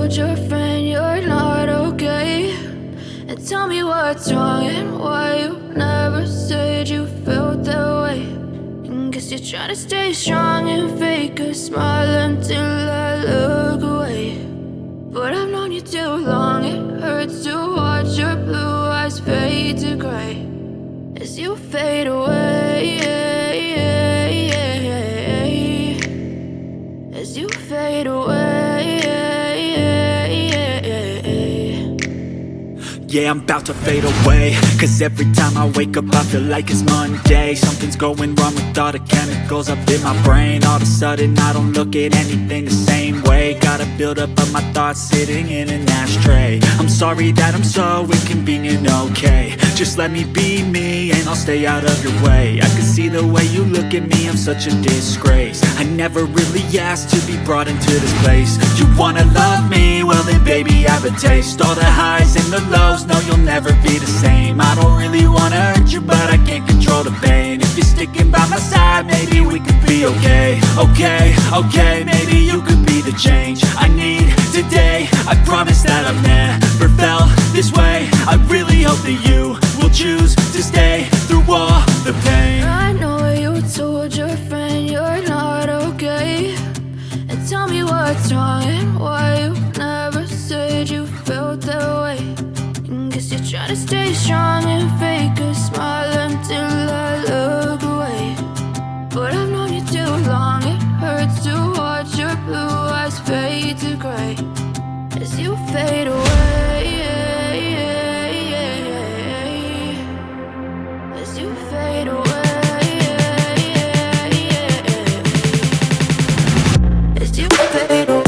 told your friend you're not okay? And tell me what's wrong and why you never said you felt that way. And guess you're trying to stay strong and fake a smile until I look away. But I've known you too long, it hurts to watch your blue eyes fade to gray as you fade away, as you fade away. Yeah, I'm about to fade away, cause every time I wake up I feel like it's Monday. Something's going wrong with all the chemicals up in my brain. All of a sudden I don't look at anything the same way. Got a build up of my thoughts sitting in an ashtray. I'm sorry that I'm so inconvenient, okay? Just let me be me and I'll stay out of your way. I can see the way you look at me, I'm such a disgrace. I never really asked to be brought into this place. You wanna love me? Well then baby have a taste. All the highs and the lows, no, you'll never be the same. I don't really wanna hurt you, but I can't control the pain. If you're sticking by my side, maybe we could be okay. Okay, maybe you could be the change I need today. I promise that I've never felt this way. I really hope that you will choose to stay through all the pain. I know you told your friend you're not okay. And tell me what's wrong and why you never said you felt that way. Guess you're trying to stay strong and fake a smile until I look away. But I've known you too long, it hurts to watch your blue eyes fade to gray as you fade away, as you fade away, as you fade away.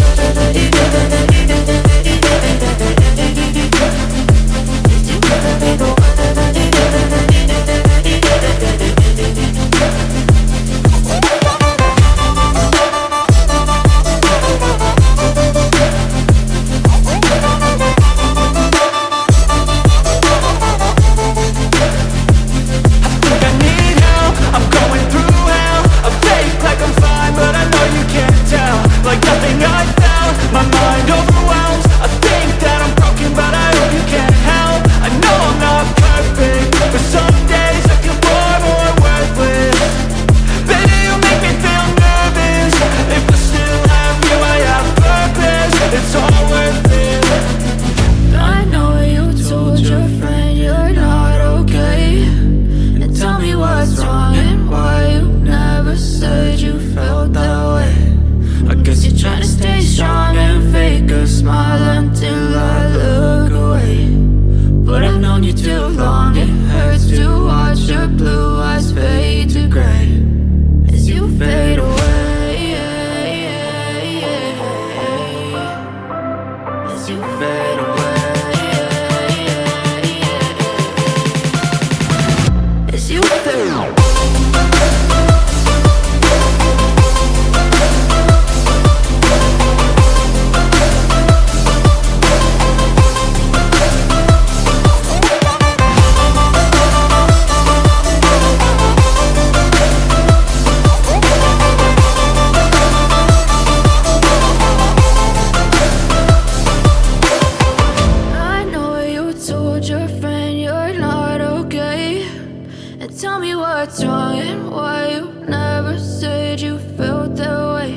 Tell me what's wrong and why you never said you felt that way.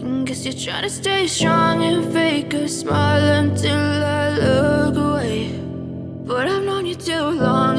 And guess you're trying to stay strong and fake a smile until I look away. But I've known you too long,